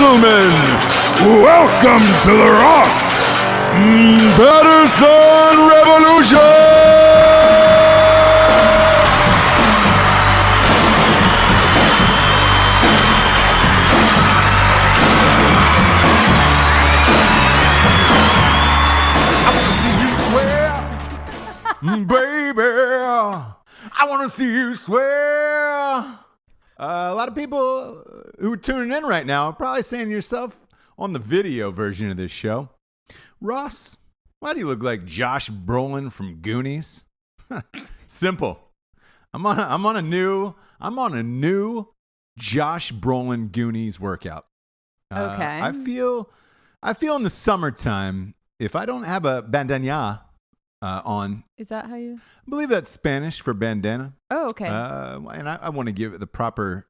gentlemen, welcome to the Ross Patterson Revolution! Baby, I want to see you swear. A lot of people who are tuning in right now are probably saying to yourself on the video version of this show, Ross, why do you look like Josh Brolin from Goonies? Simple. I'm on a new Josh Brolin Goonies workout. Okay. I feel in the summertime, if I don't have a bandana on. Is that how you? I believe that's Spanish for bandana. Oh, okay. And I want to give it the proper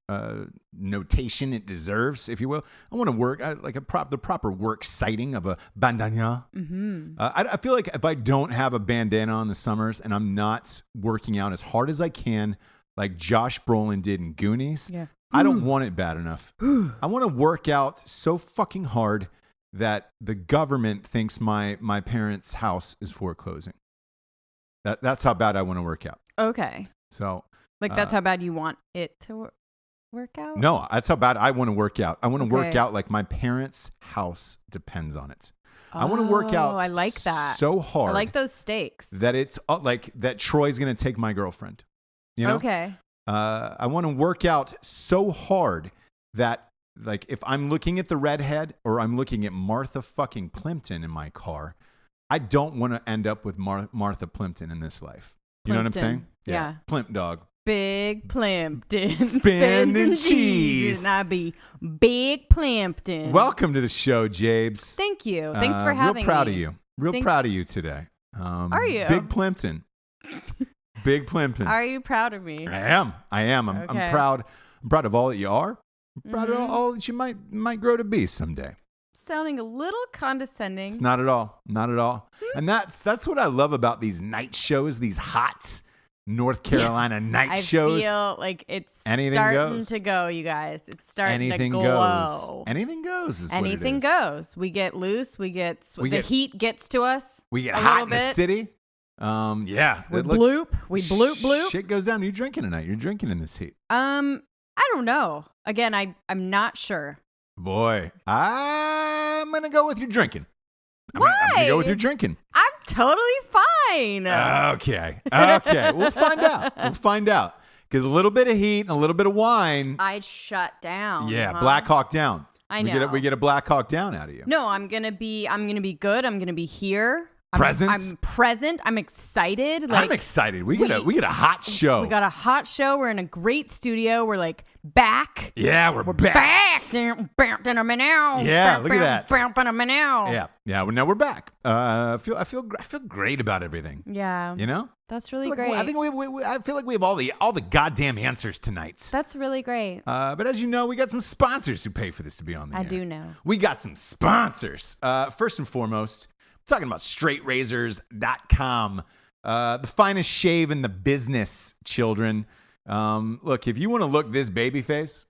notation it deserves, if you will. I want to work the proper work citing of a bandana. Mm-hmm. I feel like if I don't have a bandana on the summers and I'm not working out as hard as I can, like Josh Brolin did in Goonies, Yeah. I don't want it bad enough. I want to work out so fucking hard that the government thinks my parents' house is foreclosing. That's how bad I want to work out. Okay. So, that's how bad you want it to work out? No, that's how bad I want to work out. I want to work out like my parents' house depends on it. I want to work out I like that. so hard. I like those stakes. That it's like that Troy's going to take my girlfriend. You know? Okay. I want to work out so hard that like if I'm looking at the redhead or I'm looking at Martha fucking Plimpton in my car, I don't want to end up with Martha Plimpton in this life. You know what I'm saying? Yeah. Plimp dog. Big Plimpton. Spinning cheese. And I be Big Plimpton. Welcome to the show, Jabes. Thank you. Thanks for having me. Real proud of you. Thanks. Proud of you today. Are you? Big Plimpton. Big Plimpton. Are you proud of me? I am. I'm Okay. proud. I'm proud of all that you are. I'm proud of all that you might grow to be someday. Sounding a little condescending. It's not at all. Not at all. And that's what I love about these night shows, these hot North Carolina night shows. I feel like it's Anything starting goes. to go, you guys. It's starting Anything to goes. glow. Anything goes is Anything what it is. goes. We get loose. The heat gets to us. We get a hot little in the bit. city. Yeah. We Look, bloop. We bloop. Shit goes down. You're drinking tonight. You're drinking in this heat. I don't know. Again, I'm not sure. Boy, I'm going to go with your drinking. Why? I'm going to go with your drinking. I'm totally fine. Okay. We'll find out. Because a little bit of heat and a little bit of wine. I'd shut down. Yeah, Black Hawk Down. I know. We get a Black Hawk Down out of you. No, I'm gonna be good. I'm gonna be here. Presence? I'm present. I'm excited. I'm excited. We get a hot show. We got a hot show. We're in a great studio. We're like back. Yeah, we're back. Yeah, look at that. Yeah. Well, now we're back. I feel great about everything. Yeah. You know? That's really great. I think I feel like we have all the goddamn answers tonight. That's really great. But as you know, we got some sponsors who pay for this to be on the air. I do know. We got some sponsors. First and foremost, I'm talking about straightrazors.com. The finest shave in the business, children. Look, if you want to look this baby face,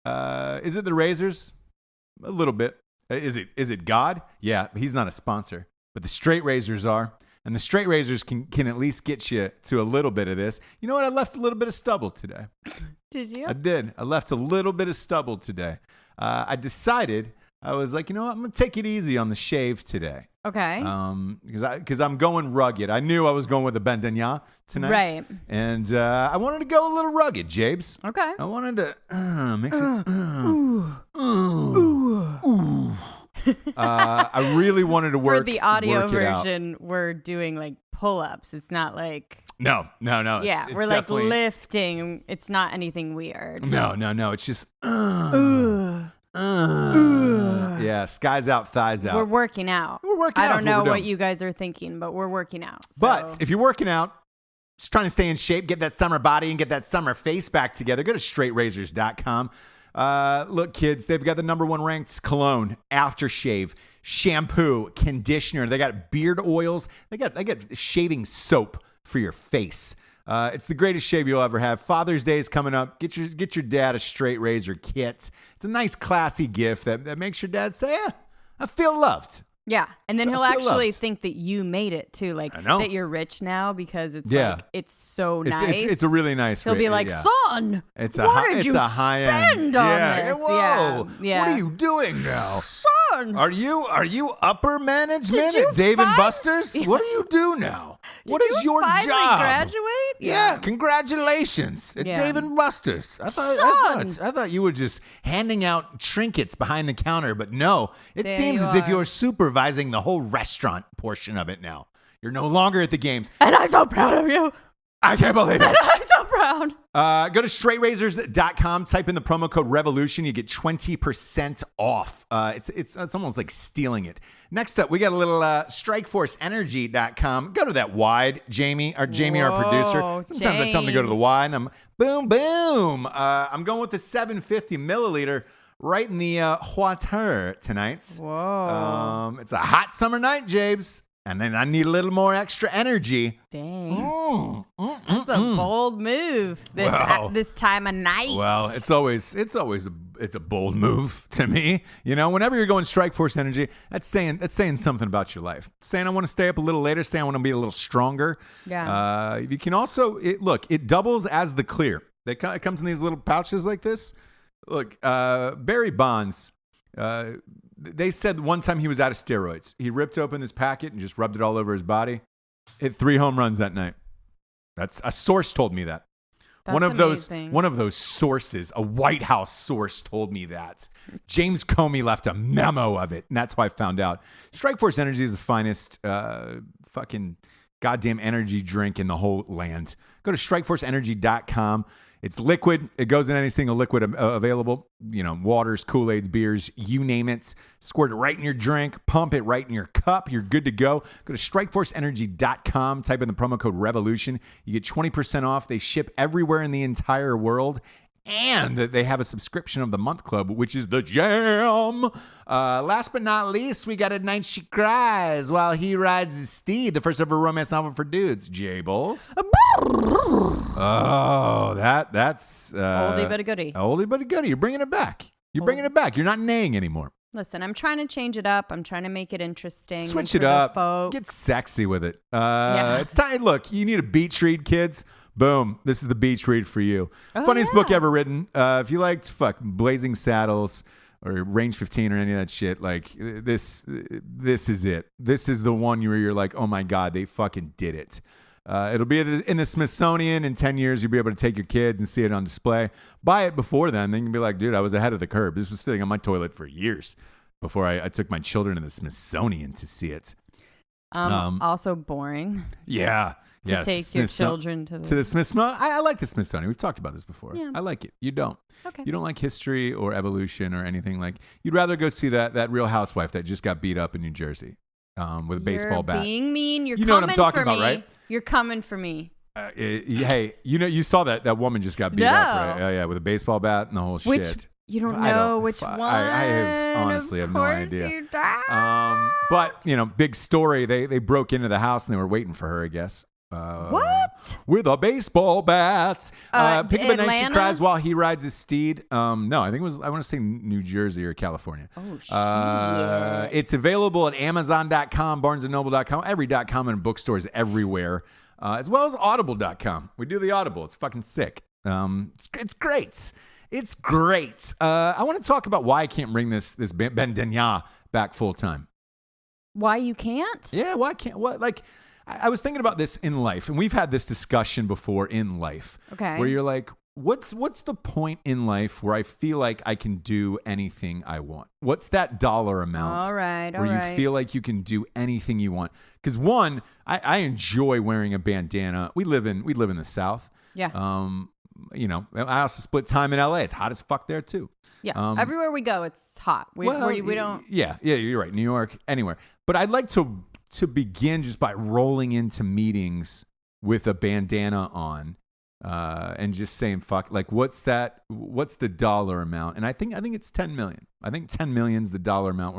is it the razors? A little bit. Is it God? Yeah, he's not a sponsor. But the straight razors are. And the straight razors can at least get you to a little bit of this. You know what? I left a little bit of stubble today. Did you? I did. I left a little bit of stubble today. I decided, I was like, you know what? I'm going to take it easy on the shave today. Okay. Because I'm going rugged. I knew I was going with a bandana tonight. Right. And I wanted to go a little rugged, Jabes. Okay. I wanted to mix it. I really wanted to work. For the audio work it out. version, we're doing like pull-ups. It's not like... No. Yeah, it's we're like definitely... lifting. It's not anything weird. No. It's just... Yeah, skies out, thighs out. We're working out. I don't know what you guys are thinking, but we're working out. So. But if you're working out, just trying to stay in shape, get that summer body and get that summer face back together, go to straightrazors.com. Look, kids, they've got the #1 ranked cologne, aftershave, shampoo, conditioner. They got beard oils. They got shaving soap for your face. It's the greatest shave you'll ever have. Father's Day is coming up. Get your dad a straight razor kit. It's a nice, classy gift that makes your dad say, "Yeah, I feel loved." Yeah, and then I he'll feel actually loved. think that you made it too, like I know. that you're rich now because it's Yeah. like it's so nice. It's a really nice. He'll be like, yeah. "Son, It's what a did you high end. spend on Yeah. this?" Whoa. Yeah. What are you doing now? Son, Are you upper management Did you at Dave and finally- Buster's? What do you do now? What did is you your finally job? graduate? Yeah, congratulations at Yeah. Dave and Buster's. I thought you were just handing out trinkets behind the counter, but no, it There seems you as if are. you're supervising the whole restaurant portion of it now. You're no longer at the games. And I'm so proud of you. I can't believe it. I'm so proud. Go to straightrazors.com, type in the promo code REVOLUTION. You get 20% off. It's almost like stealing it. Next up, we got a little strikeforceenergy.com. Go to that wide, Jamie, our producer. Whoa, Sometimes I tell him to go to the wide, and I'm boom. I'm going with the 750 milliliter right in the water tonight. Whoa. It's a hot summer night, Jabes. And then I need a little more extra energy. Dang. That's a bold move Wow. this time of night. Well, it's a bold move to me. You know, whenever you're going Strike Force Energy, that's saying something about your life. Saying I want to stay up a little later, saying I want to be a little stronger. Yeah. You can also it doubles as the clear. It comes in these little pouches like this. Look, Barry Bonds, they said one time he was out of steroids. He ripped open this packet and just rubbed it all over his body. Hit 3 home runs that night. That's a source told me that. That's One amazing. of those sources, a White House source, told me that. James Comey left a memo of it, and that's how I found out. Strikeforce Energy is the finest fucking goddamn energy drink in the whole land. Go to strikeforceenergy.com. It's liquid. It goes in any single liquid available. You know, waters, Kool-Aids, beers, you name it. Squirt it right in your drink. Pump it right in your cup. You're good to go. Go to strikeforceenergy.com. Type in the promo code REVOLUTION. You get 20% off. They ship everywhere in the entire world. And they have a subscription of the month club, which is the jam. Last but not least, we got A Night She Cries While He Rides His Steed, the first ever romance novel for dudes. Jables. Oh, that's Oldie but a goodie. Oldie but a goodie. You're bringing it back. You're not neighing anymore. Listen, I'm trying to change it up. I'm trying to make it interesting. Switch for it the up. folks. Get sexy with it. Yeah. It's time. Look, you need a beach read, kids. Boom. This is the beach read for you. Oh, Funniest yeah. book ever written. If you liked Blazing Saddles or Range 15 or any of that shit, like this is it. This is the one where you're like, oh my God, they fucking did it. It'll be in the Smithsonian in 10 years. You'll be able to take your kids and see it on display. Buy it before then. Then you can be like, dude, I was ahead of the curve. This was sitting on my toilet for years before I took my children to the Smithsonian to see it. Also boring. Yeah. To take your children to the Smithsonian. I like the Smithsonian. We've talked about this before. Yeah. I like it. You don't. Okay. You don't like history or evolution or anything like. You'd rather go see that Real Housewife that just got beat up in New Jersey with a baseball bat. You're being mean. You're You know what coming I'm talking for about, me. right? You're coming for me. Hey, you saw that woman just got beat up, right? Oh, yeah, with a baseball bat and the whole Which shit. you don't know which one. I have honestly have no idea. You don't. But big story. They broke into the house and they were waiting for her, I guess. What? With a baseball bat. Pick up A Night She Atlanta? Cries While He Rides His Steed. No, I think it was, I want to say New Jersey or California. Oh, shit. It's available at Amazon.com, BarnesandNoble.com, every.com and bookstores everywhere, as well as Audible.com. We do the Audible. It's fucking sick. It's great. It's great. I want to talk about why I can't bring this Ben Denya back full time. Why you can't? Yeah, why can't? What like? I was thinking about this in life, and we've had this discussion before in life. Okay. Where you're like, what's the point in life where I feel like I can do anything I want? What's that dollar amount? All right. Where you feel like you can do anything you want? Because one, I enjoy wearing a bandana. We live in the South. Yeah. I also split time in LA. It's hot as fuck there too. Yeah. Everywhere we go, it's hot. We don't. Yeah, you're right. New York, anywhere. But I'd like to begin just by rolling into meetings with a bandana on, and just saying fuck. Like, what's the dollar amount? And I think it's 10 million. I think 10 million's the dollar amount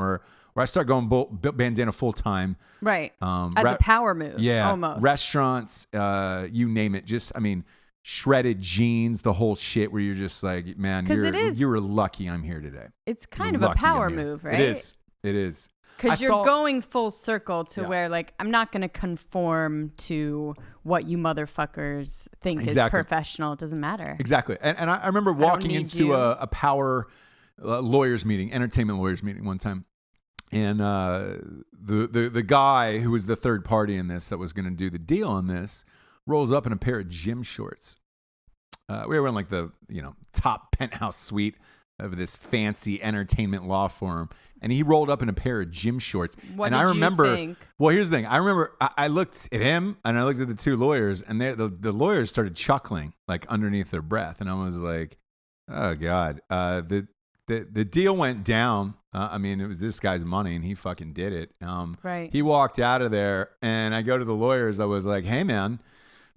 where I start going bandana full time. Right. As a power move. Yeah. Almost. Restaurants, you name it. Just, I mean, shredded jeans, the whole shit where you're just like, man, you're lucky I'm here today. It's kind of a power move, right? It is. Because you're going full circle to where, like, I'm not going to conform to what you motherfuckers think is professional. It doesn't matter. Exactly. And I remember walking into a power lawyers meeting, entertainment lawyers meeting one time. And the guy who was the third party in this that was going to do the deal on this rolls up in a pair of gym shorts. We were in like the top penthouse suite of this fancy entertainment law firm, and he rolled up in a pair of gym shorts. What and did I remember, you think? Well, here's the thing. I remember I looked at him and I looked at the two lawyers, and the lawyers started chuckling like underneath their breath, and I was like, "Oh God!" The deal went down. I mean, it was this guy's money, and he fucking did it. Right. He walked out of there, and I go to the lawyers. I was like, "Hey, man,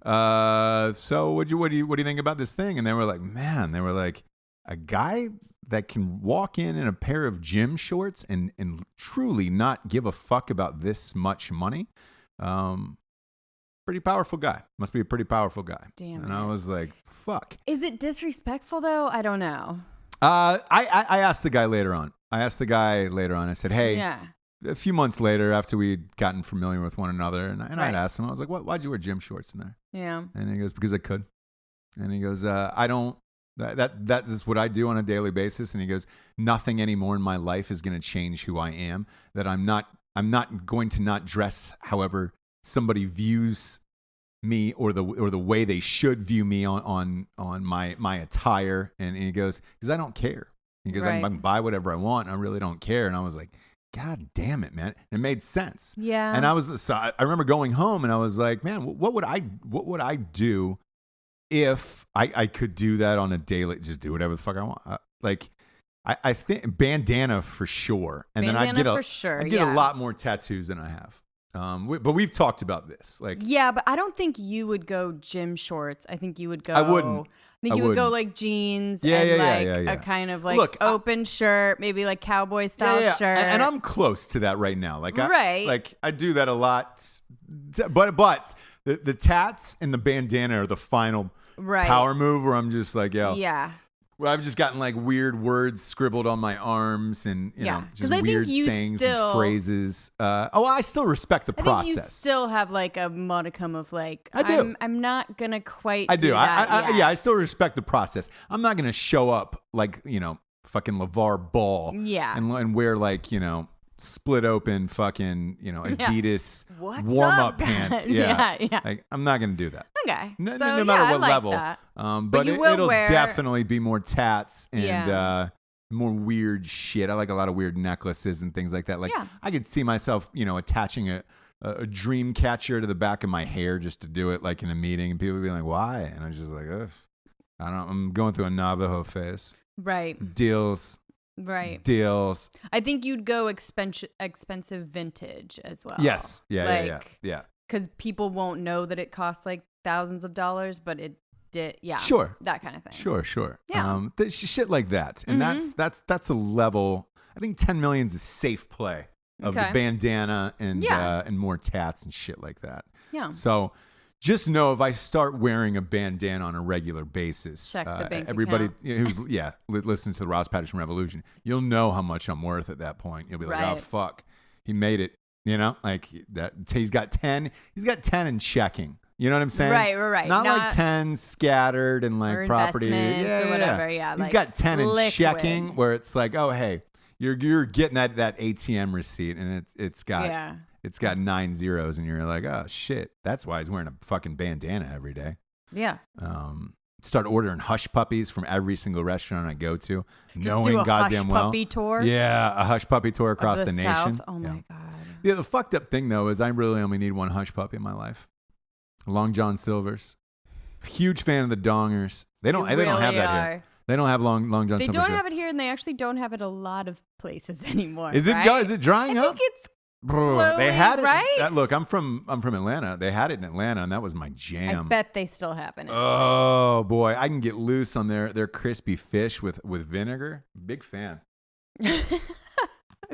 so what do you think about this thing?" And they were like, a guy that can walk in a pair of gym shorts and truly not give a fuck about this much money. Pretty powerful guy. Must be a pretty powerful guy. Damn. And I was like, fuck. Is it disrespectful though? I don't know. I asked the guy later on. I said, hey, a few months later after we'd gotten familiar with one another, and I'd asked him, I was like, why'd you wear gym shorts in there? Yeah. And he goes, because I could. And he goes, I don't. That is what I do on a daily basis. And he goes, nothing anymore in my life is going to change who I am. That I'm not going to not dress however somebody views me or the way they should view me on my attire. And he goes, because I don't care. He goes, I can buy whatever I want. I really don't care. And I was like, God damn it, man. It made sense. Yeah. And I remember going home and I was like, man, what would I do if I could do that on a daily, just do whatever the fuck I want. I think bandana for sure. And bandana then I get a lot more tattoos than I have. But we've talked about this. Yeah, but I don't think you would go gym shorts. I think you would go. I wouldn't. I think you would go like jeans and a kind of like open shirt, maybe like cowboy style shirt. And I'm close to that right now. I do that a lot. But the tats and the bandana are the final power move where I'm just like, yo. Yeah. Where I've just gotten like weird words scribbled on my arms and just weird sayings and phrases. I still respect the process. I think you still have like a modicum of like, I do. I'm not going to quite I do. I I still respect the process. I'm not going to show up like, fucking LeVar Ball. Yeah. And wear like, split open fucking, Adidas What's warm-up up, pants. guys? Yeah. Like, I'm not going to do that. Okay. No matter what level. That. But it'll definitely be more tats and more weird shit. I like a lot of weird necklaces and things like that. Like I could see myself, attaching a dream catcher to the back of my hair just to do it like in a meeting, and people would be like, why? And I was just like, ugh. I'm going through a Navajo phase. Right. Deals. I think you'd go expensive vintage as well. Yes. Yeah. Because people won't know that it costs like thousands of dollars, but it did. Yeah. Sure. That kind of thing. Sure. Yeah. Shit like that. And that's a level. I think 10 million is a safe play of the bandana and more tats and shit like that. Yeah. So just know if I start wearing a bandana on a regular basis, check the bank everybody account. who's listens to the Ross Patterson Revolution, you'll know how much I'm worth at that point. You'll be like, oh fuck, he made it. Like that. He's got 10 in checking. You know what I'm saying? Right. Not like 10 scattered and like or property or whatever. Yeah. He's got 10 in checking where it's like, oh hey, you're getting that ATM receipt and it's got 9 zeros and you're like, oh shit, that's why he's wearing a fucking bandana every day. Yeah. Start ordering hush puppies from every single restaurant I go to, just knowing do a goddamn hush puppy tour. Yeah, a hush puppy tour across the nation. South. Oh my god. Yeah, the fucked up thing though is I really only need one hush puppy in my life. Long John Silvers. Huge fan of the Dongers. They don't have that here. They don't have Long John Silvers. They don't have it here, and they actually don't have it a lot of places anymore. Is it drying up? I think it's slowly, they had it. Right? Look, I'm from Atlanta. They had it in Atlanta, and that was my jam. I bet they still have it. Oh boy, I can get loose on their crispy fish with vinegar. Big fan.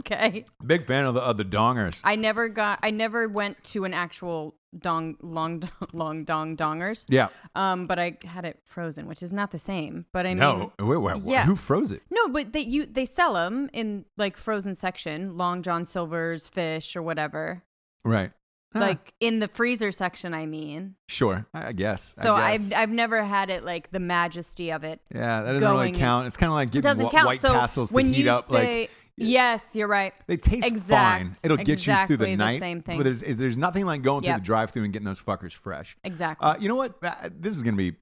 Okay. Big fan of the dongers. I never went to an actual long dong dongers. Yeah. But I had it frozen, which is not the same. But I mean, no, wait, yeah. Who froze it? No, but they sell them in like frozen section, Long John Silver's fish or whatever. Right. Like in the freezer section, I mean. Sure, I guess. So I've never had it like the majesty of it. Yeah, that doesn't really count. It's kind of like getting White Castles to heat up. Like, yes, you're right. They taste fine. It'll get you through the night. Same thing. But there's nothing like going through the drive-thru and getting those fuckers fresh. Exactly. You know what? This is gonna be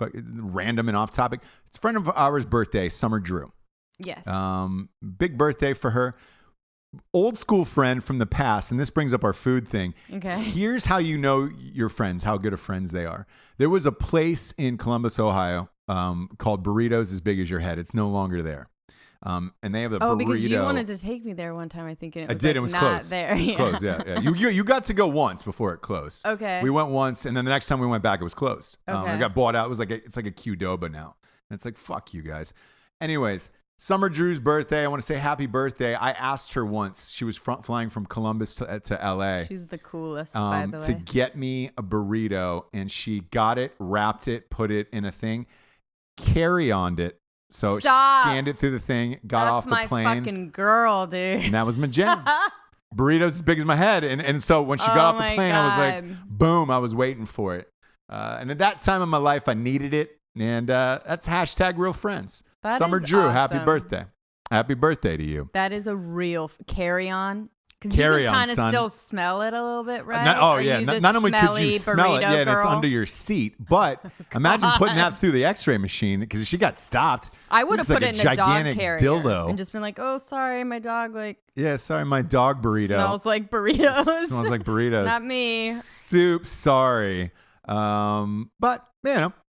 random and off topic. It's a friend of ours' birthday, Summer Drew. Yes. Big birthday for her. Old school friend from the past, and this brings up our food thing. Okay. Here's how you know your friends, how good of friends they are. There was a place in Columbus, Ohio, called Burritos As Big As Your Head. It's no longer there. And they have a burrito. Oh, because you wanted to take me there one time, I think. And it was it was not closed. There. It was closed, yeah. You got to go once before it closed. Okay. We went once, and then the next time we went back, it was closed. Okay. It got bought out. It was it's like a Qdoba now. And it's like, fuck you guys. Anyways, Summer Drew's birthday. I want to say happy birthday. I asked her once. She was flying from Columbus to LA. She's the coolest, by the way. To get me a burrito, and she got it, wrapped it, put it in a thing, carry-oned it. So she scanned it through the thing, got off the plane. That's my fucking girl, dude. And that was my jam. Burritos as big as my head. And so when she got off the plane, I was like, boom, I was waiting for it. And at that time in my life, I needed it. And that's hashtag real friends. That Summer is Drew, awesome. Happy birthday. Happy birthday to you. That is a real carry-on. Because you can kind of still smell it a little bit, right? Not only could you smell it, and it's girl? under your seat, but imagine putting that through the x-ray machine because she got stopped. I would have put it in a dog carrier dildo. and just been like, oh, sorry, my dog sorry, my dog burrito. Smells like burritos. Smells like burritos. Not me. Soup, sorry. But,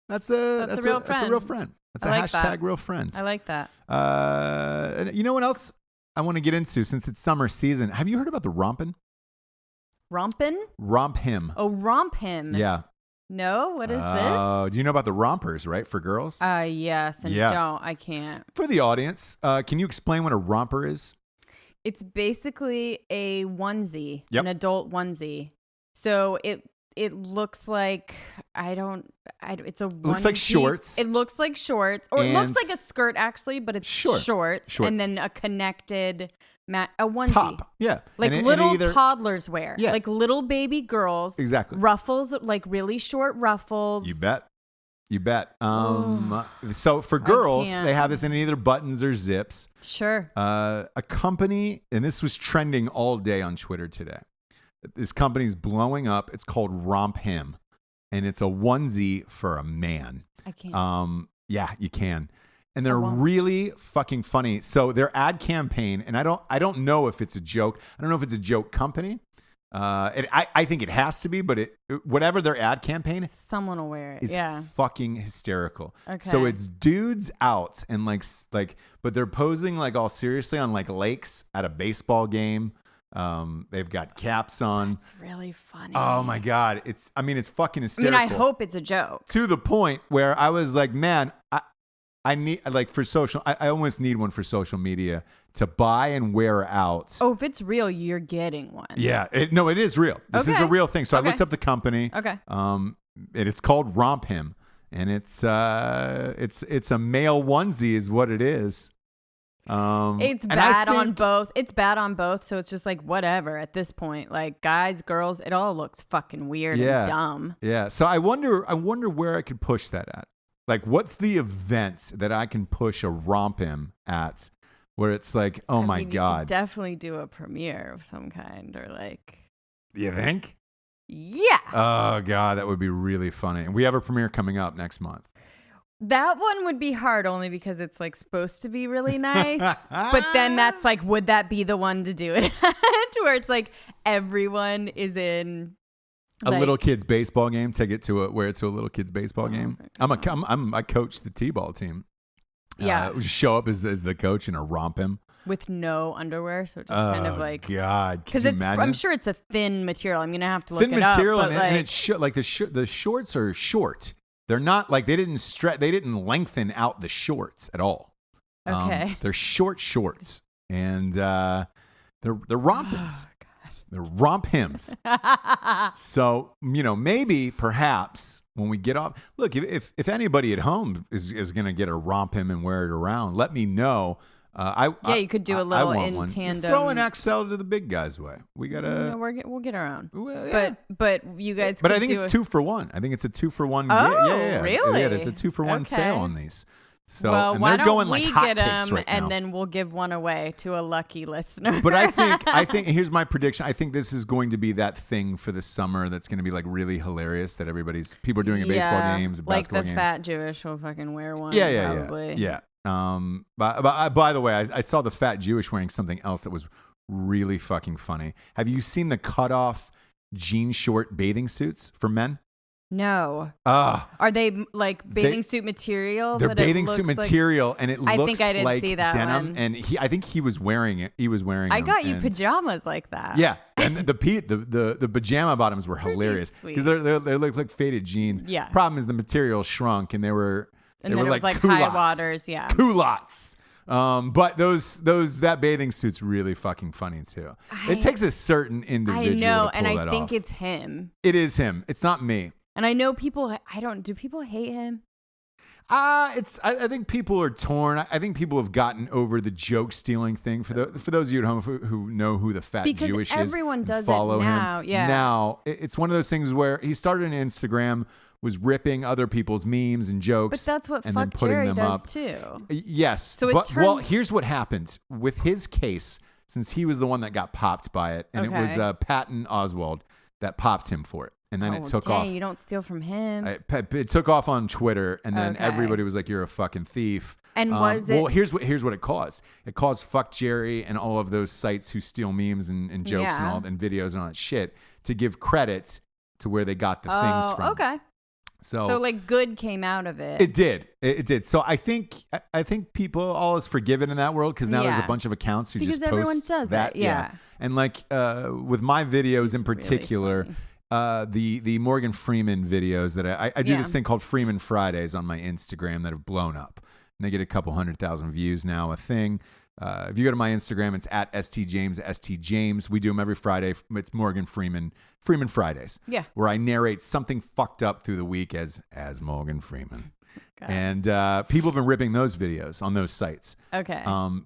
that's a real friend. That's a hashtag real friends. I like that. And you know what else I want to get into since it's summer season? Have you heard about the Romp-him? Rompin'? Romp-him. Oh, Romp-him. Yeah. No? What is this? Oh, do you know about the rompers, right? For girls? Yes. And I can't. For the audience, can you explain what a romper is? It's basically a onesie, an adult onesie. So it looks like it's a one looks like piece. shorts. It looks like shorts, or it looks like a skirt actually, but it's shorts, and then a connected a onesie top. Yeah, like little toddlers wear. Yeah, like little baby girls. Exactly. Ruffles, like really short ruffles. You bet. So for girls, they have this in either buttons or zips. Sure. A company, and this was trending all day on Twitter today. This company's blowing up. It's called Romp-him, and it's a onesie for a man. I can't. Yeah, you can. And they're really fucking funny. So their ad campaign, and I don't know if it's a joke. I don't know if it's a joke company. I think it has to be, but whatever their ad campaign, someone will wear it. Is fucking hysterical. Okay. So it's dudes out and like, but they're posing like all seriously on like lakes at a baseball game. They've got caps on. It's really funny. Oh my God. It's fucking hysterical. I hope it's a joke. To the point where I was like, man, I need for social, I almost need one for social media to buy and wear out. Oh, if it's real, you're getting one. Yeah. It is real. This is a real thing. So I looked up the company. Okay. It's called Romp-him, and it's a male onesie is what it is. It's bad on both. It's bad on both. So it's just like whatever at this point. Like guys, girls, it all looks fucking weird and dumb. Yeah. So I wonder where I could push that at. Like, what's the event that I can push a Romp-him at, where it's like, oh my God, you could definitely do a premiere of some kind, or like. You think? Yeah. Oh God, that would be really funny. And we have a premiere coming up next month. That one would be hard only because it's like supposed to be really nice. But then that's like, would that be the one to do it at? Where it's like everyone is in a little kid's baseball game. Take it to a little kid's baseball game. I coach the T-ball team. Yeah. Just show up as the coach and a Romp-him. With no underwear, so just kind of like God, because I'm sure it's a thin material. I'm gonna have to look it up. Thin material, and it's like the shorts are short. They're not like they didn't lengthen out the shorts at all. Okay. They're short shorts. And They're Romp-hims. They're Romp-hims. So, maybe, perhaps, when we get off, look, if anybody at home is going to get a Romp-him and wear it around, let me know. You could do a little in one. tandem. Throw an XL to the big guys' way. We gotta. We'll get our own. Well, yeah. But you guys. But I think it's 2 for 1. I think it's a 2 for 1. Oh, yeah. really? Yeah, there's a 2 for 1 sale on these. So, well, and why they're don't going like we hot get cakes them right and now. then we'll give one away to a lucky listener. But I think here's my prediction. I think this is going to be that thing for the summer that's going to be like really hilarious that people are doing at baseball games, like basketball the games. fat Jewish will fucking wear one. Yeah. By the way, I saw the fat Jewish wearing something else that was really fucking funny. Have you seen the cutoff jean short bathing suits for men? No. Are they like bathing suit material? They're bathing suit material, and it looks I think I didn't like see that denim. one. And I think he was wearing it. He was wearing. I got you pajamas like that. Yeah, and the pajama bottoms were hilarious because they look like faded jeans. Yeah. Problem is the material shrunk, and they were then it was like culottes. high waters. Yeah. Culottes. But that bathing suit's really fucking funny too. It takes a certain individual. I know, to pull and I that think off. it's him. It is him. It's not me. And I know people. Do people hate him? I think people are torn. I think people have gotten over the joke stealing thing. For those of you at home who know who the fat because Jewish is, everyone does follow it now. him. Yeah. Now it's one of those things where he started an Instagram, was ripping other people's memes and jokes. But that's what and then Fuck putting Jerry them does up. too. Yes. So well, here's what happened with his case. Since he was the one that got popped by it, and it was Patton Oswald that popped him for it. And then it took off. You don't steal from him. It took off on Twitter, and then everybody was like, "You're a fucking thief." And was it? Well, here's what it caused. It caused Fuck Jerry and all of those sites who steal memes and jokes and videos and all that shit to give credit to where they got the things from. Okay. So like good came out of it. It did. It did. So I think people all is forgiven in that world because now there's a bunch of accounts who just post everyone does that. it. Yeah. And like with my videos in particular. Really the Morgan Freeman videos that I do this thing called Freeman Fridays on my Instagram that have blown up. And they get a couple 100,000 views now, a thing. If you go to my Instagram, it's at STJames. We do them every Friday. It's Morgan Freeman Fridays. Yeah. Where I narrate something fucked up through the week as Morgan Freeman. And people have been ripping those videos on those sites. Okay.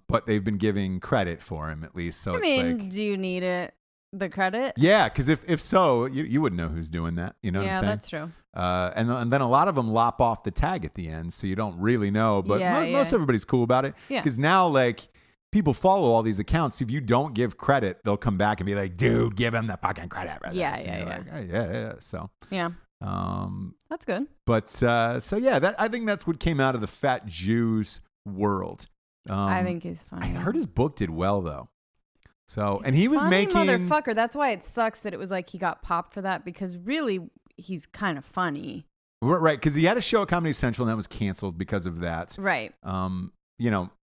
But they've been giving credit for him at least. So do you need it? The credit? Yeah, because if so, you wouldn't know who's doing that. You know what I'm saying? Yeah, that's true. And then a lot of them lop off the tag at the end, so you don't really know. But most everybody's cool about it. Because now, like, people follow all these accounts. If you don't give credit, they'll come back and be like, dude, give him the fucking credit. Yeah. So. Yeah. That's good. But, I think that's what came out of the fat Jews world. I think he's funny. I heard his book did well, though. So, He's and he was funny making motherfucker. That's why it sucks that it was like he got popped for that because really he's kind of funny. Right, because he had a show at Comedy Central and that was canceled because of that. Right.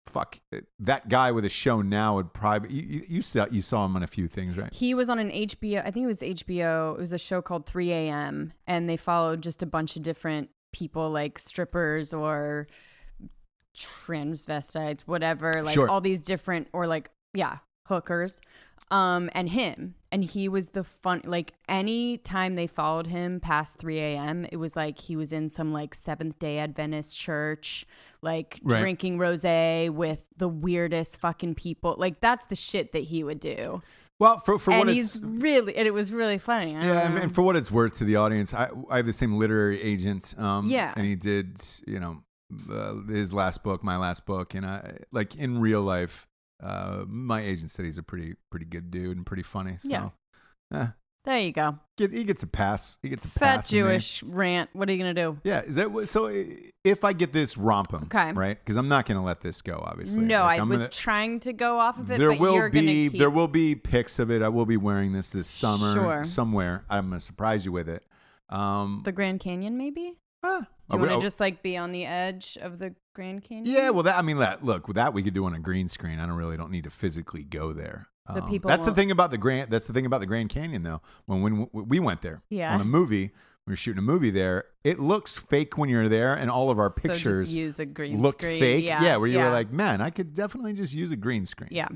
Fuck that guy with a show now would probably you saw him on a few things, right? He was on an HBO. I think it was HBO. It was a show called 3 a.m. and they followed just a bunch of different people like strippers or transvestites, whatever, like all these different hookers, and him, and he was the fun. Like any time they followed him past 3 a.m., it was like he was in some like Seventh-day Adventist church, like drinking rosé with the weirdest fucking people. Like that's the shit that he would do. Well, for what it was really funny. And for what it's worth to the audience, I have the same literary agent. And he did his last book, my last book, and I like in real life. My agent said he's a pretty good dude and pretty funny. So, there you go. He gets a pass. He gets a fat pass. Jewish rant. What are you gonna do? Yeah, is that so? If I get this Romp-him, right? Because I'm not gonna let this go. Obviously, no. I was trying to go off of it. There will be pics of it. I will be wearing this summer somewhere. I'm gonna surprise you with it. The Grand Canyon, maybe. Do you want to just like be on the edge of the Grand Canyon? Yeah, well, look, with that we could do on a green screen. I don't need to physically go there. That's the thing about the Grand Canyon, though. When we went there on a movie, we were shooting a movie there. It looks fake when you're there, and all of our pictures just use a green looked screen. fake. Yeah, where you were like, man, I could definitely just use a green screen. Yeah.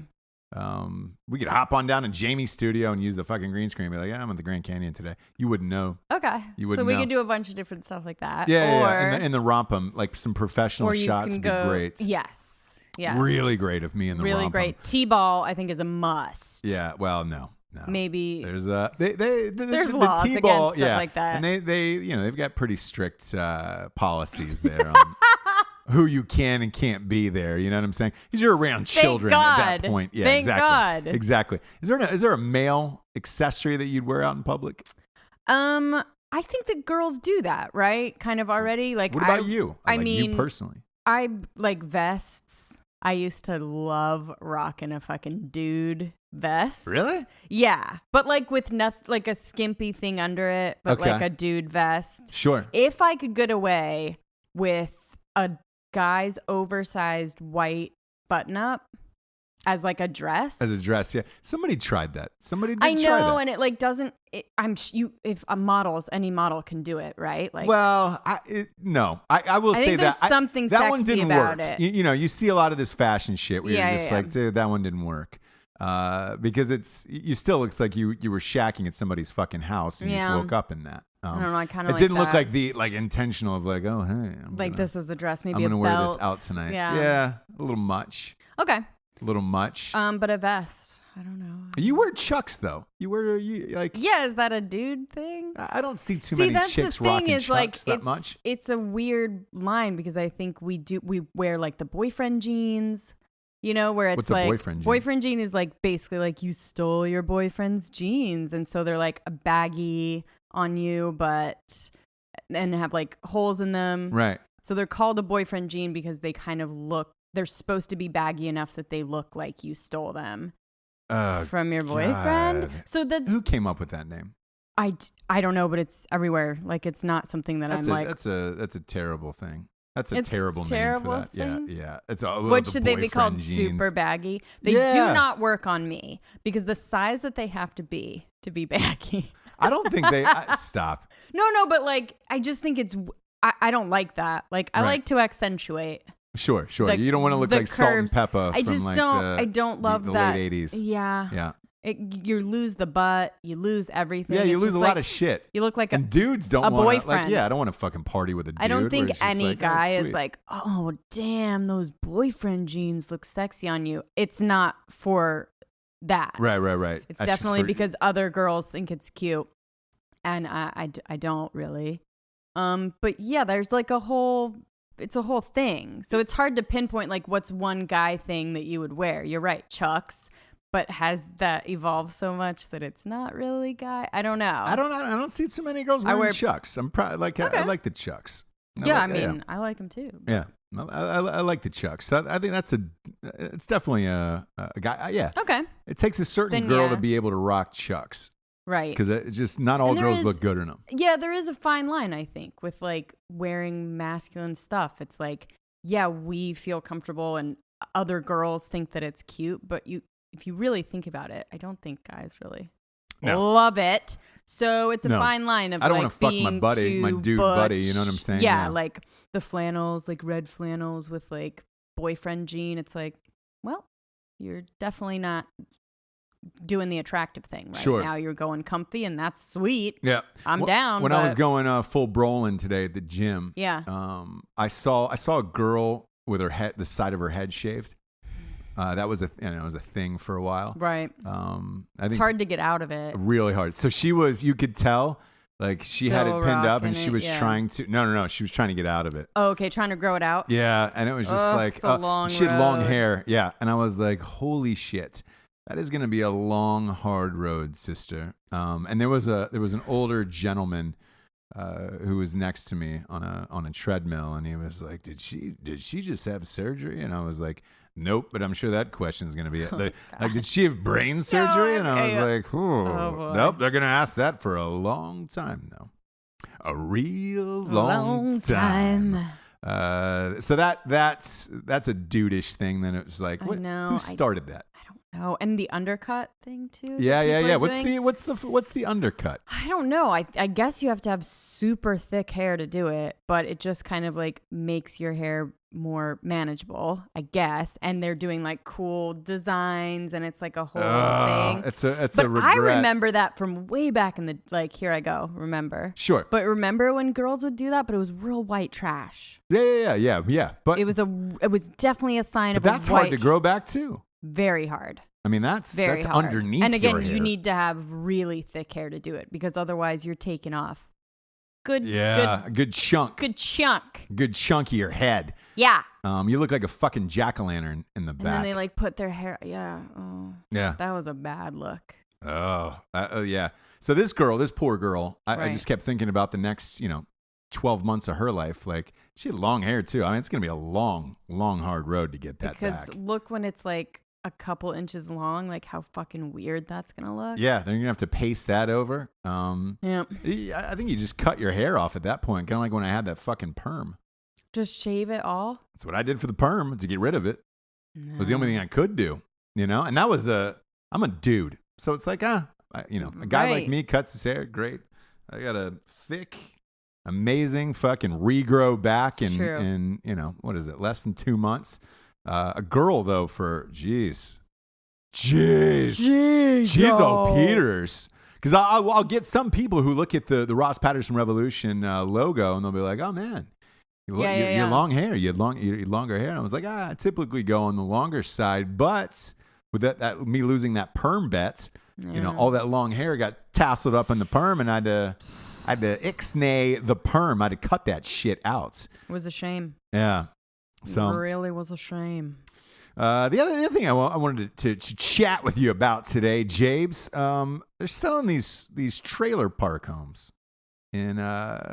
We could hop on down to Jamie's studio and use the fucking green screen. And be like, I'm at the Grand Canyon today. You wouldn't know. Okay. You wouldn't so we know. could do a bunch of different stuff like that. Yeah. In the Romp-him, like some professional shots would be great. Yes. Really great of me in the Romp-him. Really great. T-ball, I think, is a must. Yeah. Well, no. Maybe there's there's laws T-ball, against stuff like that. And they've got pretty strict policies there on who you can and can't be there. You know what I'm saying? Because you're around children at that point. Yeah, Thank God. Exactly. Is there a male accessory that you'd wear out in public? I think that girls do that, right? Kind of already. Like, what about you? I mean, you personally. I like vests. I used to love rocking a fucking dude vest. Really? Yeah, but like with nothing, like a skimpy thing under it, but like a dude vest. Sure. If I could get away with a guy's oversized white button up as like a dress. As a dress, yeah. Somebody tried that. Somebody did I try know, that. and it like doesn't. If a models, any model can do it, right? Like, well, no, I will say think there's that something that one sexy didn't about work. it. You know, you see a lot of this fashion shit where you're just like, dude, that one didn't work. Because you still looks like you were shacking at somebody's fucking house and you just woke up in that. I don't know. I kind of it didn't look like the intentional of like, oh hey, this is a dress. Maybe I'm gonna a wear belt. this out tonight. Yeah, a little much. Okay, a little much. But a vest. I don't know. You wear Chucks though. Yeah, is that a dude thing? I don't see too many chicks rocking Chucks that much. It's a weird line because I think we wear like the boyfriend jeans. You know, where it's like boyfriend jean is like basically like you stole your boyfriend's jeans, and so they're like a baggy on you, and have like holes in them. Right. So they're called a boyfriend jean because they kind of they're supposed to be baggy enough that they look like you stole them from your boyfriend. God. So who came up with that name? I don't know, but it's everywhere. Like it's not something that I'm like. That's a terrible thing. That's a terrible name for that. Thing? Yeah. What should they be called? Jeans. Super baggy? They do not work on me because the size that they have to be baggy. I don't think they stop. No, but like I just think I don't like that. Like I like to accentuate. Sure. You don't want to look like curves. Salt and Pepper. I just I don't love the that. late 80s. Yeah. You lose the butt. You lose everything. Yeah, you lose a lot of shit. You look like and dudes don't a want boyfriend. I don't want to fucking party with a dude. I don't think any guy is sweet. like, oh, damn, those boyfriend jeans look sexy on you. It's not for that. Right. It's definitely because other girls think it's cute. And I don't really. But yeah, there's like it's a whole thing. So it's hard to pinpoint like what's one guy thing that you would wear. You're right, Chucks. But has that evolved so much that it's not really guy? I don't know. I don't see too many girls wearing Chucks. I'm probably like I like the Chucks. I like them too. Yeah, I like the Chucks. I think it's definitely a guy. Yeah. Okay. It takes a certain girl to be able to rock Chucks. Right. Because it's just not all girls look good in them. Yeah, there is a fine line, I think, with like wearing masculine stuff. It's like, yeah, we feel comfortable and other girls think that it's cute, but if you really think about it, I don't think guys really love it. So it's a fine line of I don't want to fuck my buddy, my dude butch. buddy. You know what I'm saying? Yeah, like the flannels, like red flannels with like boyfriend jean. It's like, well, you're definitely not doing the attractive thing right now. You're going comfy, and that's sweet. Yeah, I'm down. When I was going full Brolin today at the gym, I saw a girl with the side of her head shaved. That was it was a thing for a while. Right. I think it's hard to get out of it. Really hard. So you could tell, like she had it pinned up and she was trying to, no, she was trying to get out of it. Oh, okay. Trying to grow it out. Yeah. And it was just like, it's a long she had road. long hair. Yeah. And I was like, holy shit, that is going to be a long, hard road, sister. And there was an older gentleman who was next to me on a treadmill, and he was like, did she just have surgery? And I was like, nope, but I'm sure that question is going to be it. Like, did she have brain surgery? And I was like, nope, they're going to ask that for a long time now. A real long time. So that's a dudish thing. Then it was like, who started that? I don't Oh, and the undercut thing too. Yeah. What's the undercut? I don't know. I guess you have to have super thick hair to do it, but it just kind of like makes your hair more manageable, I guess. And they're doing like cool designs, and it's like a whole thing. It's a regret. I remember that from way back in the here I go. Remember? Sure. But remember when girls would do that? But it was real white trash. Yeah. But it was definitely a sign of that's a white hard to grow back too. Very hard. I mean, that's hard. underneath. And again, your hair. you need to have really thick hair to do it, because otherwise you're taking off. Good chunk. Good chunk of your head. Yeah. You look like a fucking jack-o'-lantern in the back. And then they like put their hair. Yeah. Oh. Yeah. That was a bad look. Oh, yeah. So this poor girl, I just kept thinking about the next, 12 months of her life. Like, she had long hair too. I mean, it's going to be a long, long, hard road to get that back. Because look, when it's like a couple inches long, like how fucking weird that's going to look. Yeah, then you're going to have to paste that over. Yeah. I think you just cut your hair off at that point, kind of like when I had that fucking perm. Just shave it all? That's what I did for the perm, to get rid of it. No. It was the only thing I could do, And that was I'm a dude. So it's like, a guy like me cuts his hair, great. I got a thick, amazing fucking regrow back in what is it, less than 2 months. A girl, though, for, jeez. She's on Peters. Because I'll get some people who look at the Ross Patterson Revolution logo, and they'll be like, oh, man. Your long hair. You had longer hair. And I was like, I typically go on the longer side. But with that me losing that perm bet, all that long hair got tasseled up in the perm, and I had to ixnay the perm. I had to cut that shit out. It was a shame. Yeah. So, it really was a shame. The other thing I wanted to chat with you about today, Jabes, they're selling these trailer park homes in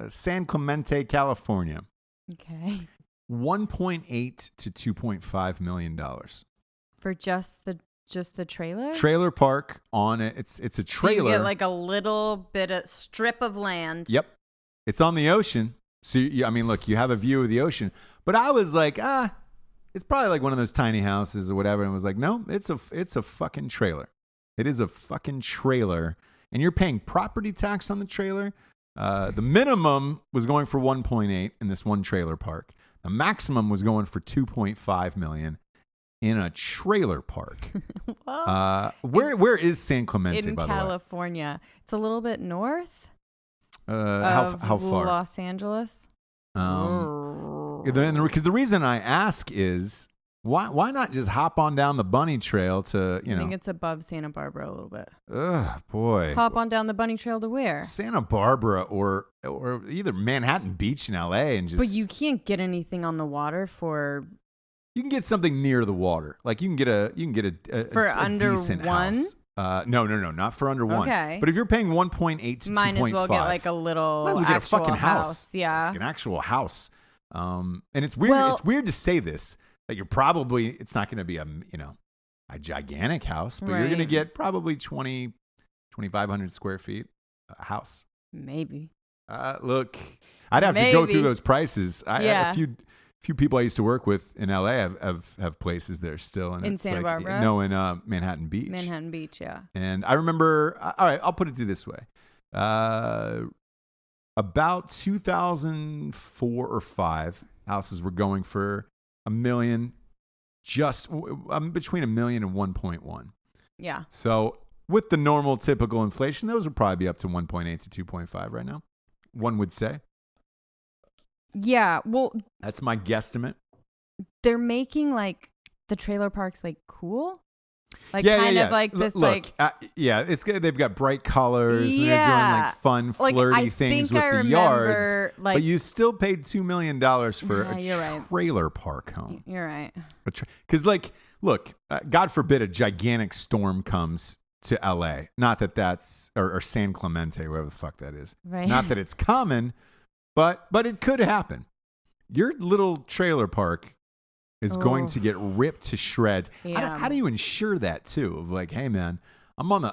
San Clemente, California. Okay. $1.8 to $2.5 million for just the trailer. Trailer park on it. It's a trailer. So you get like a little bit of strip of land. Yep. It's on the ocean. So look, you have a view of the ocean. But I was like, it's probably like one of those tiny houses or whatever. And I was like, no, it's a fucking trailer. It is a fucking trailer, and you're paying property tax on the trailer. The minimum was going for 1.8 in this one trailer park. The maximum was going for 2.5 million in a trailer park. Where is San Clemente, by the way? In California. It's a little bit north. How far? Los Angeles. Because the reason I ask is why not just hop on down the bunny trail to I think it's above Santa Barbara a little bit. Ugh, boy. Hop on down the bunny trail to where? Santa Barbara or either Manhattan Beach in LA and just. But you can't get anything on the water for. You can get something near the water. Like you can get a for a under decent one. House. No, not for under one. Okay. But if you're paying 1.8 to 2.5, might as well get like a little might as well get a fucking house. Yeah, like an actual house. And it's weird. It's weird to say this. Like it's not going to be a gigantic house, but you're going to get probably 2,500 square feet a house. Maybe. Look, I'd have to go through those prices. A few people I used to work with in LA have places there still. And in it's Santa Barbara? No, in Manhattan Beach. Manhattan Beach, yeah. And I remember, all right, I'll put it to this way. About 2004 or 5, houses were going for $1 million, just between $1 million and 1.1. Yeah. So with the normal typical inflation, those would probably be up to 1.8 to 2.5 right now, one would say. Yeah, well, that's my guesstimate. They're making like the trailer parks like cool, like kind of like this. Look, they've got bright colors and they're doing like fun, flirty things with the yards. Like, but you still paid $2 million for a trailer park home. You're right. Because look, God forbid a gigantic storm comes to LA. Not that that's or San Clemente, wherever the fuck that is. Right. Not that it's common. But it could happen. Your little trailer park is going to get ripped to shreds. Yeah. How do you ensure that too? Of like, hey man,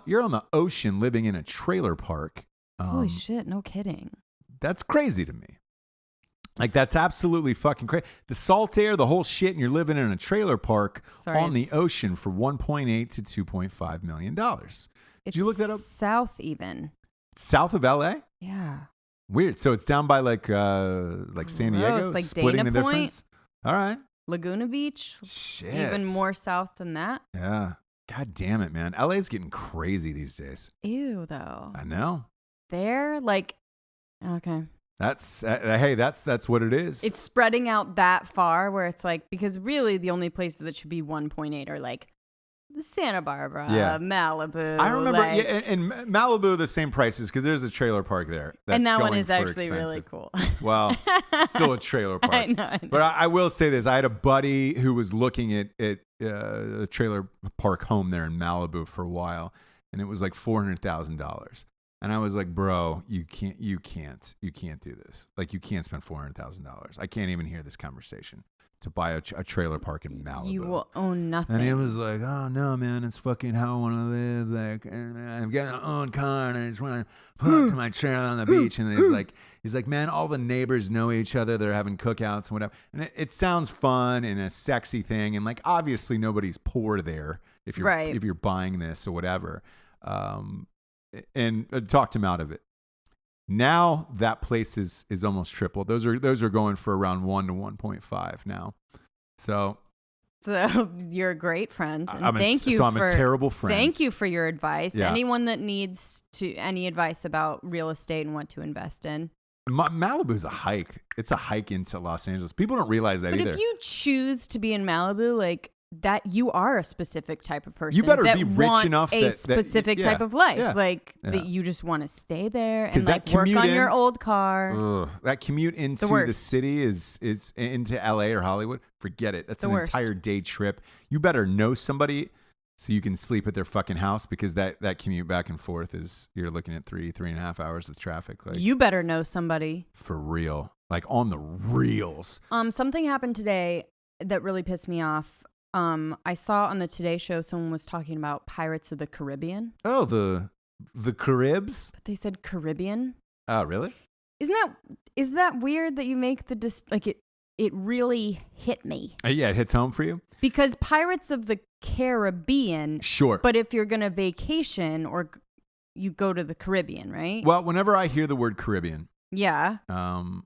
you're on the ocean living in a trailer park. Holy shit! No kidding. That's crazy to me. Like, that's absolutely fucking crazy. The salt air, the whole shit, and you're living in a trailer park on the ocean for $1.8 to $2.5 million. Did you look that up? South even. South of LA? Yeah. Weird. So it's down by like San Diego, like splitting Dana the Point. difference. All right. Laguna Beach. Shit. Even more south than that. Yeah. God damn it, man. LA's getting crazy these days. Ew, though. I know. They're like, okay. That's hey, that's what it is. It's spreading out that far where it's like, because really the only places that should be 1.8 are like Santa Barbara, Malibu. I remember, in Malibu, the same prices because there's a trailer park there. That's and that going one is for actually expensive. really cool. Well, it's still a trailer park. I know. But I will say this. I had a buddy who was looking at a trailer park home there in Malibu for a while, and it was like $400,000. And I was like, bro, you can't do this. Like, you can't spend $400,000. I can't even hear this conversation to buy a trailer park in Malibu. You will own nothing. And he was like, oh no, man, it's fucking how I want to live. Like, and I've got an own car, and I just want to put it to my trailer on the beach. And he's like, man, all the neighbors know each other. They're having cookouts and whatever. And it sounds fun and a sexy thing. And like, obviously, nobody's poor there if you're buying this or whatever. And talked him out of it. Now that place is almost tripled. Those are going for around 1 to 1.5 now. So you're a great friend. And I'm a terrible friend. Thank you for your advice. Yeah. Anyone that needs any advice about real estate and what to invest in. Malibu's a hike. It's a hike into Los Angeles. People don't realize that either. But if you choose to be in Malibu, like that, you are a specific type of person. You better that be rich enough a specific type of life, that you just want to stay there and like work on your old car. That commute into the city is into LA or Hollywood. Forget it. That's an entire day trip. You better know somebody so you can sleep at their fucking house, because that commute back and forth you're looking at 3.5 hours with traffic. Like, you better know somebody for real, like on the reels. Something happened today that really pissed me off. I saw on the Today Show someone was talking about Pirates of the Caribbean. Oh, the Caribs? But they said Caribbean. Oh, really? Is that weird that you make it really hit me? Yeah, it hits home for you? Because Pirates of the Caribbean. Sure. But if you're going to vacation or you go to the Caribbean, right? Well, whenever I hear the word Caribbean. Yeah. What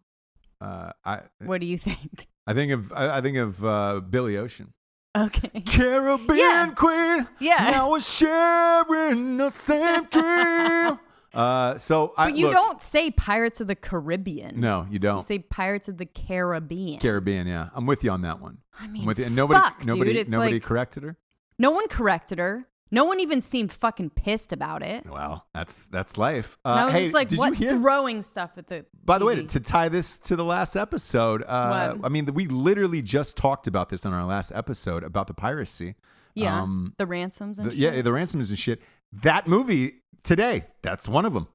do you think? I think of Billy Ocean. Okay. Caribbean Queen. Yeah. Now we're sharing the same dream. But you don't say Pirates of the Caribbean. No, you don't. You say Pirates of the Caribbean. Caribbean, yeah. I'm with you on that one. I mean, I'm with you. And nobody corrected her? No one corrected her. No one even seemed fucking pissed about it. Well, that's life. I was just like, what? Throwing stuff at the By TV. the way, to tie this to the last episode, I mean, we literally just talked about this on our last episode about the piracy. Yeah, the ransoms and shit. Yeah, the ransoms and shit. That movie today, that's one of them.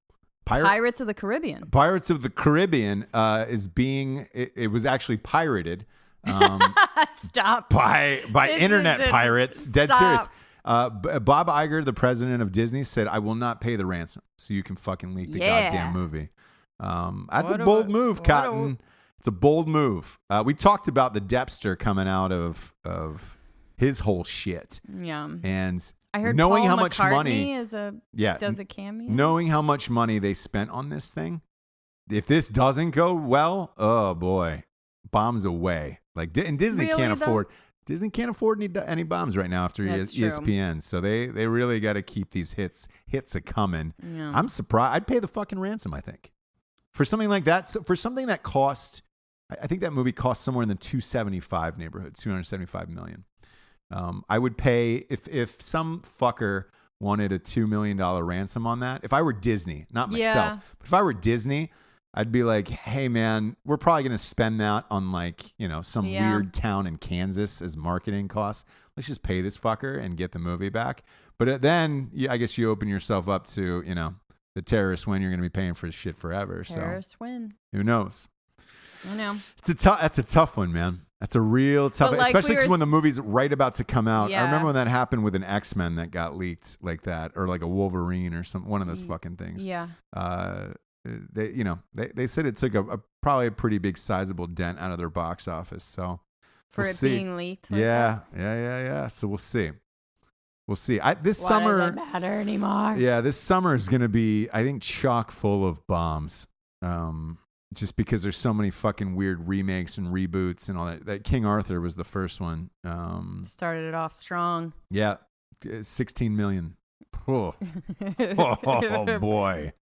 Pirates of the Caribbean. Pirates of the Caribbean it was actually pirated. Stop. By internet pirates. Dead serious. Bob Iger, the president of Disney, said, I will not pay the ransom so you can fucking leak the goddamn movie. That's a bold move, Cotton. It's a bold move. We talked about the Depster coming out of his whole shit. Yeah. And I heard knowing Paul how much McCartney money does a cameo. Knowing how much money they spent on this thing, if this doesn't go well, oh boy, bombs away. Like, and Disney can't afford any bombs right now after ESPN. So they really got to keep these hits a coming. Yeah. I'm surprised. I'd pay the fucking ransom, I think, for something like that. So for something that cost, I think that movie cost somewhere in the 275 neighborhood, 275 million. I would pay if some fucker wanted a $2 million ransom on that. If I were Disney, not myself, but if I were Disney, I'd be like, hey man, we're probably going to spend that on some weird town in Kansas as marketing costs. Let's just pay this fucker and get the movie back. But then I guess you open yourself up to, the terrorists win. You're going to be paying for this shit forever. Terrorists win. Who knows? I know. That's a tough one, man. That's a real tough one. Especially because when the movie's right about to come out. Yeah. I remember when that happened with an X-Men that got leaked like that, or like a Wolverine or one of those fucking things. Yeah. they said it took probably a pretty big sizable dent out of their box office. So for we'll it see. being leaked. Like Yeah. So we'll see. This Why summer does it matter anymore? Yeah, this summer is going to be, I think, chock full of bombs. Just because there's so many fucking weird remakes and reboots and all that. That King Arthur was the first one. Started it off strong. Yeah, 16 million. Oh, oh boy,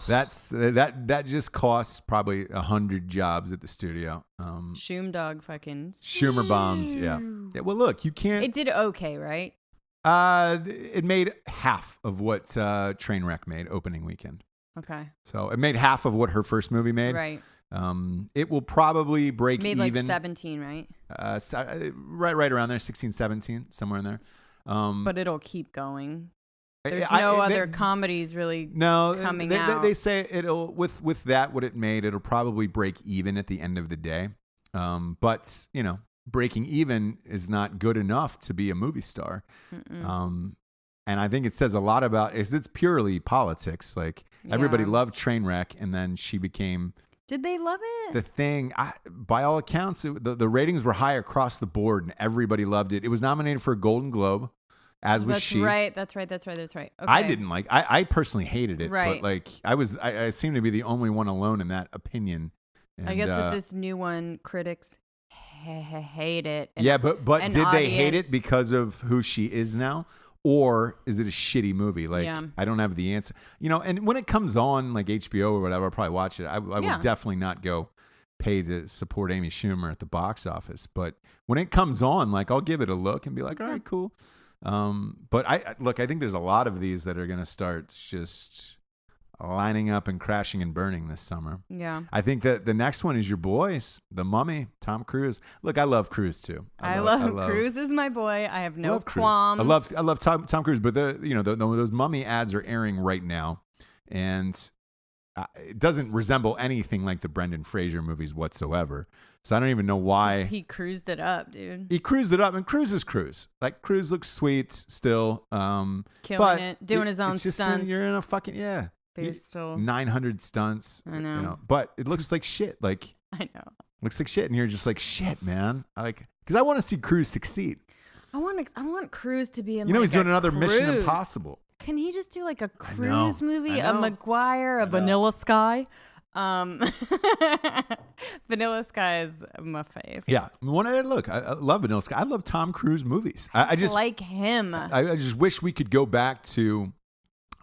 that just costs probably 100 jobs at the studio. Shoomdog fucking Schumer bombs. Yeah. Well, look, you can't. It did okay, right? It made half of what Trainwreck made opening weekend. Okay. So it made half of what her first movie made. Right. It will probably break made even. Like 17, right? Right around there, 16, 17, somewhere in there. But it'll keep going. There's no other comedies really coming out. They say it'll with that what it made, it'll probably break even at the end of the day. But breaking even is not good enough to be a movie star. And I think it says a lot about it's purely politics. Like everybody loved Trainwreck, and then she became. Did they love it? The thing, by all accounts, the ratings were high across the board, and everybody loved it. It was nominated for a Golden Globe, as was she. That's right. Okay. I didn't like. I personally hated it, right. But like I seem to be the only one alone in that opinion. And, I guess with this new one, critics hate it. But did they hate it because of who she is now? Or is it a shitty movie? Like, I don't have the answer. And when it comes on, like HBO or whatever, I'll probably watch it. I will definitely not go pay to support Amy Schumer at the box office. But when it comes on, like, I'll give it a look and be like, all right, cool. But I think there's a lot of these that are going to start just lining up and crashing and burning this summer. Yeah. I think that the next one is your boys, The Mummy, Tom Cruise. Look, I love Cruise too. I love Cruise is my boy. I have no qualms. I love Tom Cruise, but those Mummy ads are airing right now, and it doesn't resemble anything like the Brendan Fraser movies whatsoever. So I don't even know why. He cruised it up, dude. He cruised it up, and Cruise is Cruise. Like, Cruise looks sweet still. Killing it, doing his own stunts. You're in a fucking, 900 stunts. I know. But it looks like shit. Like, I know. Looks like shit, and you're just like, shit, man. Because I want to see Cruise succeed. I want Cruise to be in. He's doing another Mission Impossible. Can he just do like a Cruise movie, a Maguire, a Vanilla Sky? Vanilla Sky is my fave. Yeah, I love Vanilla Sky. I love Tom Cruise movies. I just like him. I just wish we could go back to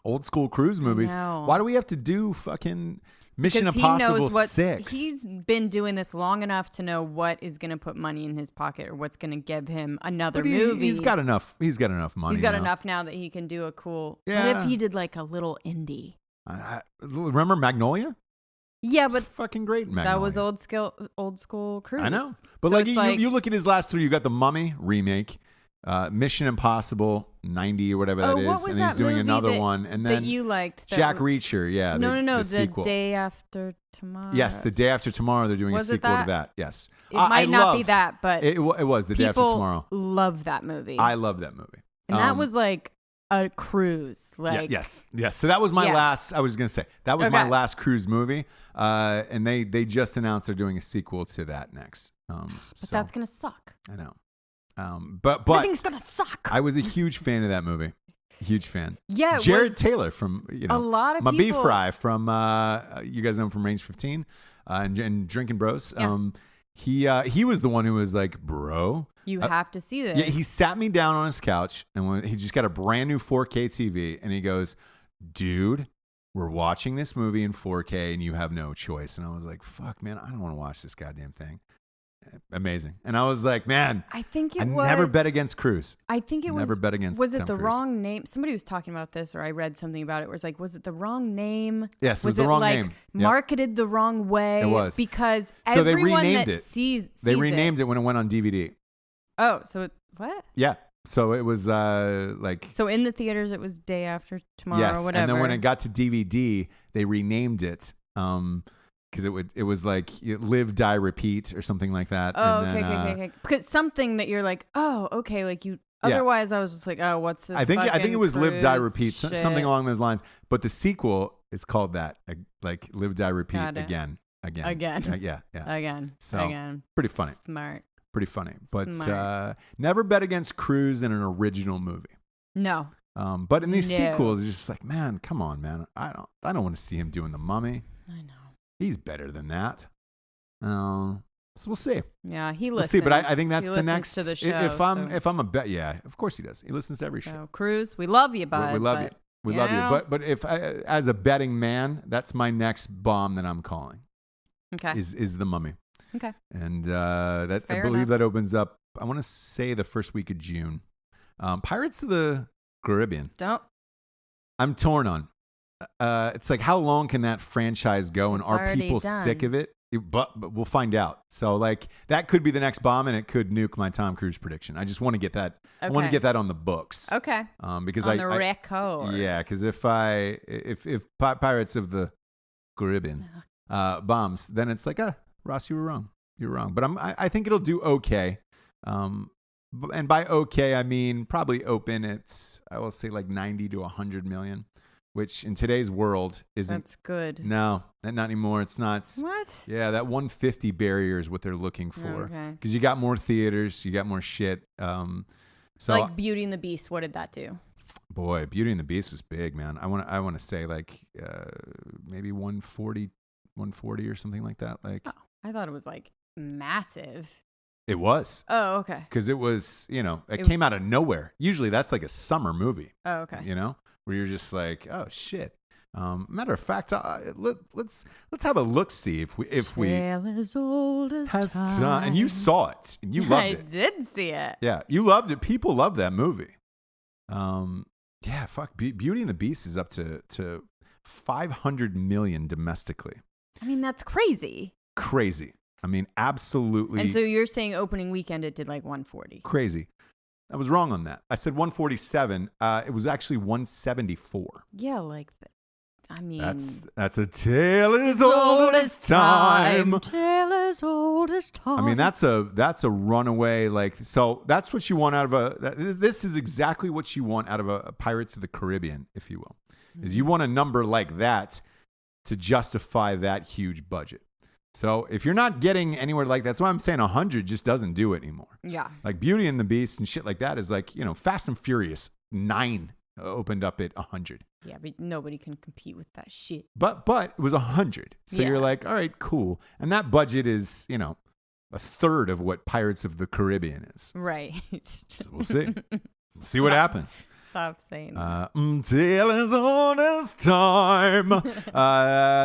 old school Cruise movies. Why do we have to do fucking Mission Impossible 6? He's been doing this long enough to know what is going to put money in his pocket or what's going to give him another movie. He's got enough. He's got enough money. He's got enough now that he can do a cool. Yeah. What if he did like a little indie? Remember Magnolia? Yeah, but fucking great. Magnolia. That was old school Cruise. I know, but so you look at his last three. You got the Mummy remake, Mission Impossible 90 or whatever that is, and he's doing another one, and then that you liked Jack Reacher. Yeah, the sequel. Day After Tomorrow. Yes, The Day After Tomorrow. They're doing a sequel to that. Yes, it might not be that, but it was The Day After Tomorrow. Love that movie. I love that movie, and that was like a cruise. Like yes. So that was my last. I was gonna say that was my last Cruise movie, and they just announced they're doing a sequel to that next. But that's gonna suck. I know. But everything's gonna suck. I was a huge fan of that movie. Huge fan. Yeah, Jared Taylor from a lot of my people. B-Fry from you guys know him from Range 15 and Drinking Bros. Yeah. He was the one who was like, bro, you have to see this. Yeah, he sat me down on his couch and he just got a brand new 4K TV and he goes, dude, we're watching this movie in 4K and you have no choice. And I was like, fuck, man, I don't want to watch this goddamn thing. Amazing. And I was like, man, I never bet against Cruise. I think it was never bet against Was it Tom the Cruise. Wrong name? Somebody was talking about this, or I read something about it where it's like, was it the wrong name? Yes, it was the wrong name. Marketed the wrong way. It was. Because so everyone they renamed that sees They renamed it when it went on DVD. Oh, so what? Yeah. So it was like. So in the theaters, it was Day After Tomorrow or whatever. And then when it got to DVD, they renamed it. Because it was like Live, Die, Repeat or something like that. Oh, and okay. Because something that you're like, oh, okay, like you. Otherwise, I was just like, oh, what's this? I think it was Cruise Live, Die, Repeat, shit. something along those lines. But the sequel is called that. Like Live, Die, Repeat again. Again. So again. pretty funny. Smart. Pretty funny. But never bet against Cruise in an original movie. No. But in these sequels, it's just like, man, come on, man. I don't want to see him doing The Mummy. I know. He's better than that. So we'll see. Yeah, he listens. We'll see, but I think that's the next. To the show, if I'm a bet, yeah, of course he does. He listens to every show. Cruise, we love you, bud. We love you. We love you. But if as a betting man, that's my next bomb that I'm calling. Okay. Is The Mummy. Okay. And I believe that opens up. I want to say the first week of June. Pirates of the Caribbean. I'm torn on. It's like, how long can that franchise go, and are people sick of it? But we'll find out. So like, that could be the next bomb, and it could nuke my Tom Cruise prediction. I just want to get that. Okay. I want to get that on the books. Okay. Because on the record. Yeah, because if Pirates of the Caribbean bombs, then it's like, Ross, you were wrong. You're wrong. But I think it'll do okay. And by okay, I mean probably open. I will say like 90 to 100 million. Which in today's world isn't. That's good. No, not anymore. It's not. What? Yeah, that 150 barrier is what they're looking for. Okay. Because you got more theaters, you got more shit. So like Beauty and the Beast, what did that do? Boy, Beauty and the Beast was big, man. I want to say like maybe 140 or something like that. Like, I thought it was like massive. It was. Oh, okay. Because it was, it came out of nowhere. Usually that's like a summer movie. Oh, okay. Where you're just like, oh shit. Matter of fact, let's have a look, see if we Tale as old as time. And you saw it and you loved it. I did see it. Yeah, you loved it. People love that movie. Yeah, fuck. Beauty and the Beast is up to 500 million domestically. I mean, that's crazy. Crazy. I mean, absolutely. And so you're saying opening weekend it did like 140. Crazy. I was wrong on that. I said 147. It was actually 174. Yeah, like I mean, that's a tale as old as time. Tale as old as time. I mean, that's a runaway, like, so that's what you want out of this is exactly what you want out of a Pirates of the Caribbean, if you will. Mm-hmm. Is you want a number like that to justify that huge budget. So if you're not getting anywhere like that's why I'm saying 100 just doesn't do it anymore. Yeah. Like Beauty and the Beast and shit like that is like, Fast and Furious 9 opened up at 100. Yeah, but nobody can compete with that shit. But it was 100. So you're like, all right, cool. And that budget is, a third of what Pirates of the Caribbean is. Right. So we'll see. We'll see what happens. Stop saying that. Tale as old as time.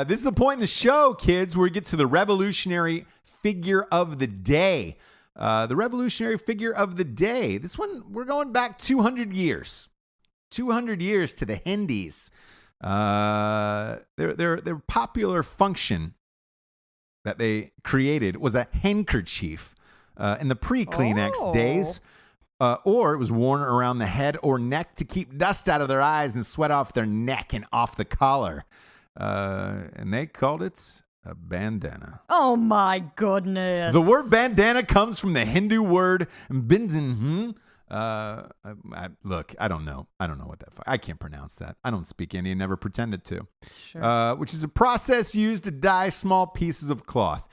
This is the point in the show, kids, where we get to the revolutionary figure of the day. The revolutionary figure of the day. This one, we're going back 200 years. 200 years to the Hindies. Their popular function that they created was a handkerchief in the pre-Kleenex days. Or it was worn around the head or neck to keep dust out of their eyes and sweat off their neck and off the collar. And they called it a bandana. Oh, my goodness. The word bandana comes from the Hindu word bindhan. Look, I don't know what that. I can't pronounce that. I don't speak Indian, never pretended to. Sure. Which is a process used to dye small pieces of cloth.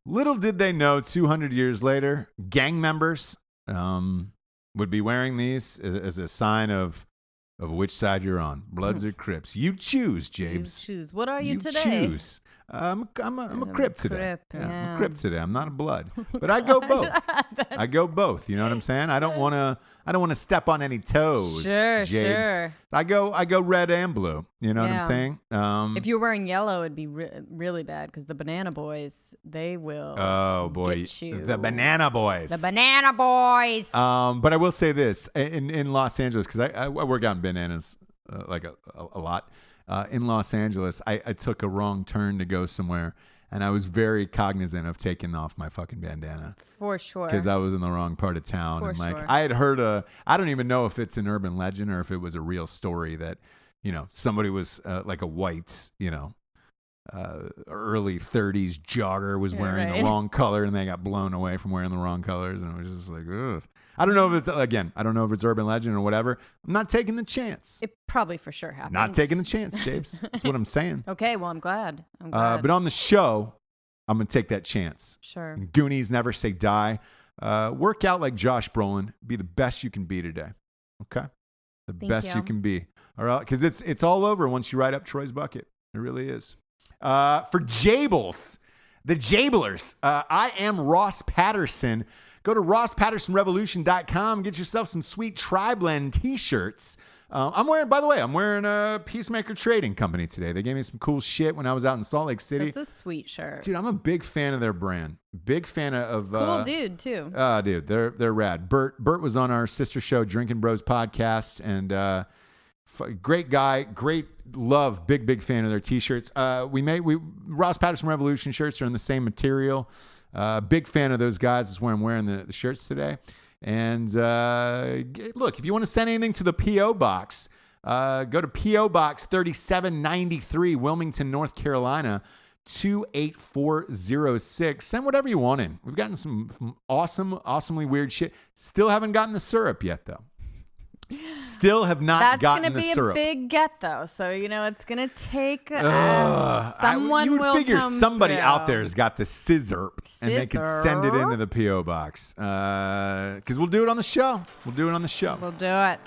Little did they know, 200 years later, gang members would be wearing these as a sign of which side you're on, Bloods or Crips. You choose, James. You choose. What are you today? You choose. I'm a Crip today. I'm a Crip today. I'm not a Blood, but I go both. I go both. You know what I'm saying? I don't want to step on any toes. Sure, James. sure. I go red and blue. You know what I'm saying? If you were wearing yellow, it'd be really bad because the Banana Boys, they will. Oh boy, get you. The Banana Boys. The Banana Boys. But I will say this in Los Angeles because I work out in bananas like a lot. In Los Angeles, I took a wrong turn to go somewhere, and I was very cognizant of taking off my fucking bandana. For sure. Because I was in the wrong part of town. For and like sure. I had heard I don't even know if it's an urban legend or if it was a real story that, somebody was like a white, early 30s jogger was wearing the wrong color, and they got blown away from wearing the wrong colors, and it was just like, ugh. I don't know if it's urban legend or whatever. I'm not taking the chance. It probably for sure happened. Not taking the chance, Japes. That's what I'm saying. Okay, well, I'm glad. But on the show, I'm going to take that chance. Sure. And Goonies, never say die. Work out like Josh Brolin. Be the best you can be today. Okay? The best you can be. All right? Because it's all over once you ride up Troy's bucket. It really is. For Jables, the Jablers, I am Ross Patterson. Go to RossPattersonRevolution.com. Get yourself some sweet Tri-Blend t-shirts. I'm wearing a Peacemaker Trading Company today. They gave me some cool shit when I was out in Salt Lake City. It's a sweet shirt. Dude, I'm a big fan of their brand. Big fan of... cool dude, too. Dude, they're rad. Bert was on our sister show, Drinking Bros podcast, and great guy, great love, big fan of their t-shirts. Ross Patterson Revolution shirts are in the same material. Big fan of those guys. That's where I'm wearing the shirts today. And look, if you want to send anything to the P.O. Box, go to P.O. Box 3793, Wilmington, North Carolina, 28406. Send whatever you want in. We've gotten some awesomely weird shit. Still haven't gotten the syrup yet, though. Still have not gotten the syrup. That's going to be a big get, though. So, it's going to take someone you would will figure come somebody through. out there has got the scissor, and they could send it into the P.O. Box. Because we'll do it on the show. We'll do it.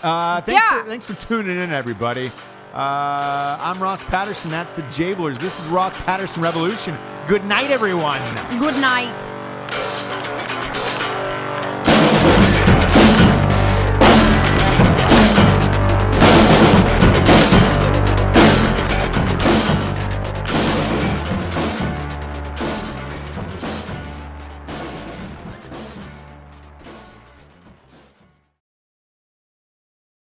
Thanks for tuning in, everybody. I'm Ross Patterson. That's the Jablers. This is Ross Patterson Revolution. Good night, everyone. Good night.